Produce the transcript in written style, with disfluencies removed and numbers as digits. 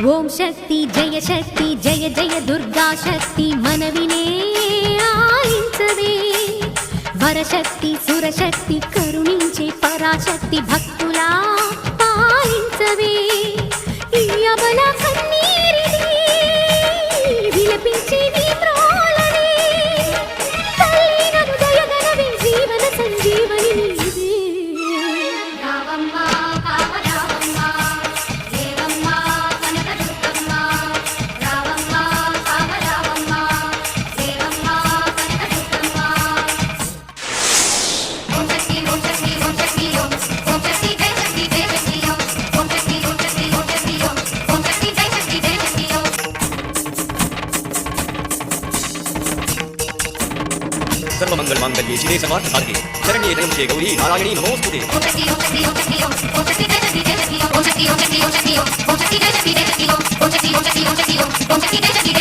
ఓం శక్తి జయ జయ దుర్గా శక్తి మనవినే ఆలించవే వరశక్తి సురశక్తి కరుణించే పరాశక్తి భక్తులా పాలించవే ఈ అబల కన్నీరిని విలపించే నీ త్రోలనే తల్లి నన్ను దయగలవే జీవన సంజీవని నీవే రావమ్మ కావరావమ్మ దేవమ్మ కనకదుర్గమ్మ రావమ్మ కావరావమ్మ దేవమ్మ కనకదుర్గమ్మ ఓం శక్తి ఓం శక్తి ఓం శక్తి ఓం శక్తి జయ శక్తి జయ శక్తి ఓం శక్తి ఓం శక్తి ఓం శక్తి ఓం శక్తి జయ శక్తి జయ శక్తి सर्वमंगल मांगल्ये शिवे सर्वार्थ साधके शरण्ये त्र्यंबके गौरी नारायणी नमोस्तुते ओम शक्ति ओम शक्ति ओम शक्ति ओम शक्ति जय शक्ति जय शक्ति ओम शक्ति ओम शक्ति ओम शक्ति ओम शक्ति जय शक्ति जय शक्ति ओम शक्ति ओम शक्ति ओम शक्ति ओम शक्ति जय शक्ति